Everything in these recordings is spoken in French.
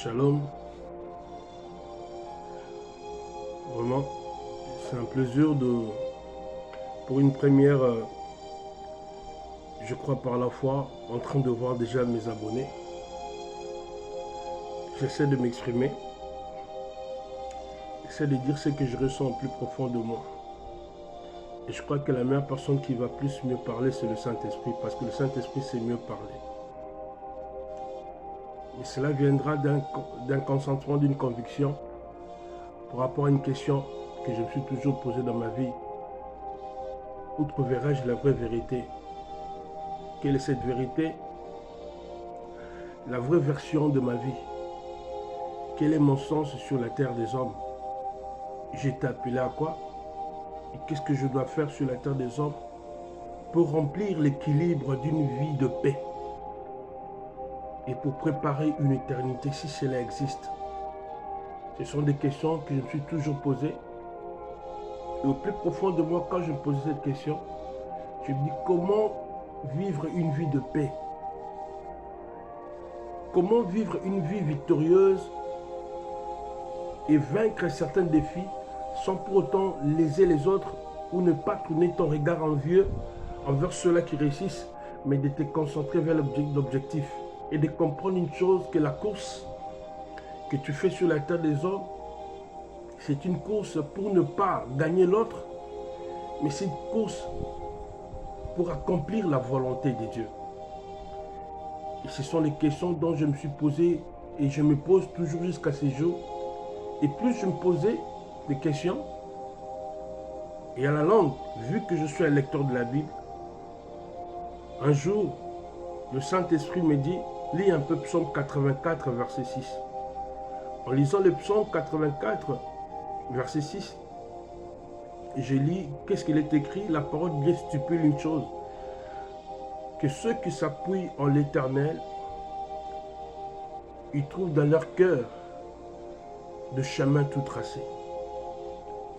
Shalom, vraiment, c'est un plaisir pour une première, je crois par la foi, en train de voir déjà mes abonnés. J'essaie de m'exprimer, j'essaie de dire ce que je ressens au plus profond de moi. Et je crois que la meilleure personne qui va plus mieux parler, c'est le Saint-Esprit, parce que le Saint-Esprit sait mieux parler. Et cela viendra d'un consentement, d'une conviction par rapport à une question que je me suis toujours posée dans ma vie. Où trouverai-je la vraie vérité? Quelle est cette vérité? La vraie version de ma vie. Quel est mon sens sur la terre des hommes? J'ai été appelé à quoi? Et qu'est-ce que je dois faire sur la terre des hommes pour remplir l'équilibre d'une vie de paix et pour préparer une éternité si cela existe? Ce sont des questions que je me suis toujours posées. Et au plus profond de moi, quand je me posais cette question, je me dis comment vivre une vie de paix? Comment vivre une vie victorieuse et vaincre certains défis sans pour autant léser les autres ou ne pas tourner ton regard envieux envers ceux-là qui réussissent, mais de te concentrer vers l'objectif et de comprendre une chose, que la course que tu fais sur la terre des hommes, c'est une course pour ne pas gagner l'autre, mais c'est une course pour accomplir la volonté de Dieu. Et ce sont les questions dont je me suis posé et je me pose toujours jusqu'à ce jour. Et plus je me posais des questions, et à la langue, vu que je suis un lecteur de la Bible, un jour, le Saint-Esprit me dit, lis un peu Psaume 84, verset 6. En lisant le Psaume 84, verset 6, je lis, qu'est-ce qu'il est écrit? La parole bien stipule une chose, que ceux qui s'appuient en l'Éternel, ils trouvent dans leur cœur de chemin tout tracé.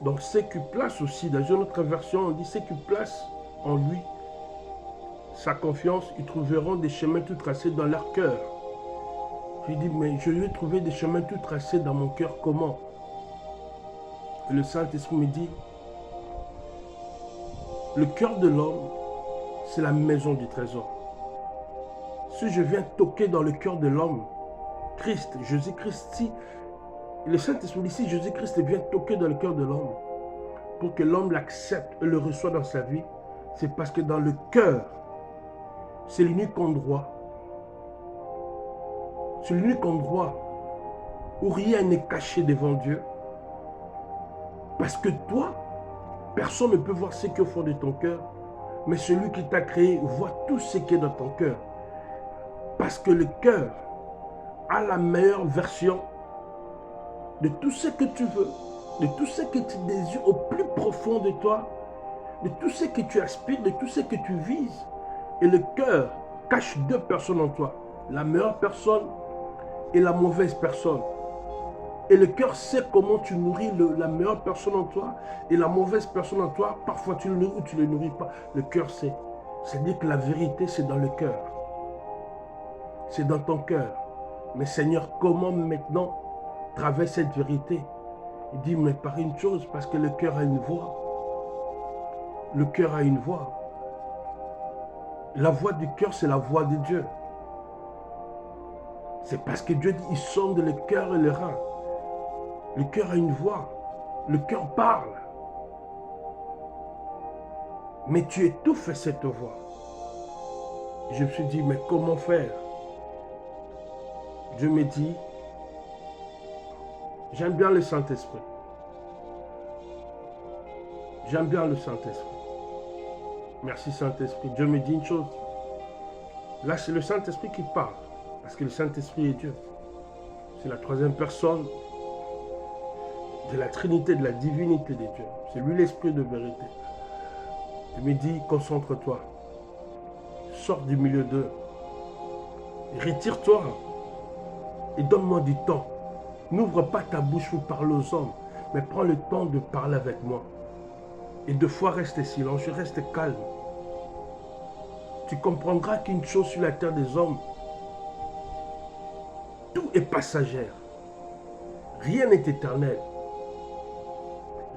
Donc ceux qui placent aussi, dans une autre version, on dit ceux qui placent en lui sa confiance, ils trouveront des chemins tout tracés dans leur cœur. Je dis, mais je vais trouver des chemins tout tracés dans mon cœur, comment? Et le Saint-Esprit me dit, le cœur de l'homme, c'est la maison du trésor. Si je viens toquer dans le cœur de l'homme, Christ, Jésus-Christ, si le Saint-Esprit dit, si Jésus-Christ vient toquer dans le cœur de l'homme, pour que l'homme l'accepte et le reçoive dans sa vie, c'est parce que dans le cœur, c'est l'unique endroit. C'est l'unique endroit où rien n'est caché devant Dieu. Parce que toi, personne ne peut voir ce qui est au fond de ton cœur, mais celui qui t'a créé voit tout ce qui est dans ton cœur. Parce que le cœur a la meilleure version de tout ce que tu veux, de tout ce que tu désires au plus profond de toi, de tout ce que tu aspires, de tout ce que tu vises. Et le cœur cache deux personnes en toi, la meilleure personne et la mauvaise personne. Et le cœur sait comment tu nourris la meilleure personne en toi et la mauvaise personne en toi. Parfois tu le nourris ou tu ne le nourris pas. Le cœur sait. C'est-à-dire que la vérité, c'est dans le cœur. C'est dans ton cœur. Mais Seigneur, comment maintenant traverser cette vérité? Il dit, mais par une chose, parce que le cœur a une voix. Le cœur a une voix. La voix du cœur, c'est la voix de Dieu. C'est parce que Dieu dit, il sonde le cœur et le rein. Le cœur a une voix. Le cœur parle. Mais tu étouffes cette voix. Je me suis dit, mais comment faire? Dieu me dit, j'aime bien le Saint-Esprit. J'aime bien le Saint-Esprit. Merci Saint-Esprit. Dieu me dit une chose. Là, c'est le Saint-Esprit qui parle. Parce que le Saint-Esprit est Dieu. C'est la troisième personne de la Trinité, de la divinité de Dieu. C'est lui l'Esprit de vérité. Il me dit, concentre-toi. Sors du milieu d'eux. Retire-toi. Et donne-moi du temps. N'ouvre pas ta bouche pour parler aux hommes, mais prends le temps de parler avec moi. Et deux fois reste silencieux, reste calme. Tu comprendras qu'une chose sur la terre des hommes, Tout est passager. Rien n'est éternel.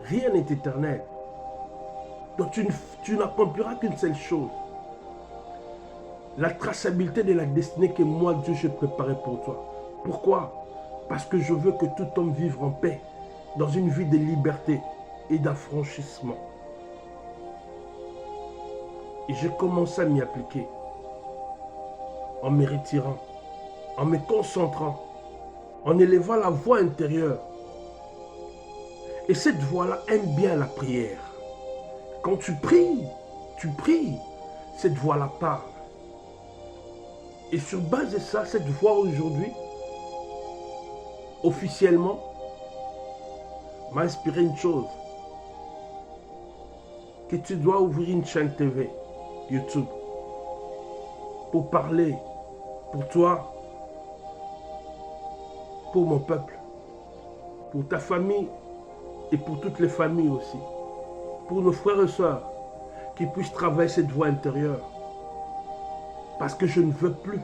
Rien n'est éternel. Donc tu n'accompliras qu'une seule chose. La traçabilité de la destinée que moi, Dieu, j'ai préparée pour toi. Pourquoi? Parce que je veux que tout homme vive en paix, dans une vie de liberté et d'affranchissement. Et j'ai commencé à m'y appliquer, en me retirant, en me concentrant, en élevant la voix intérieure. Et cette voix-là aime bien la prière. Quand tu pries, cette voix-là parle. Et sur base de ça, cette voix aujourd'hui, officiellement, m'a inspiré une chose. Que tu dois ouvrir une chaîne TV, YouTube, pour parler, pour toi, pour mon peuple, pour ta famille et pour toutes les familles aussi. Pour nos frères et sœurs qui puissent travailler cette voix intérieure. Parce que je ne veux plus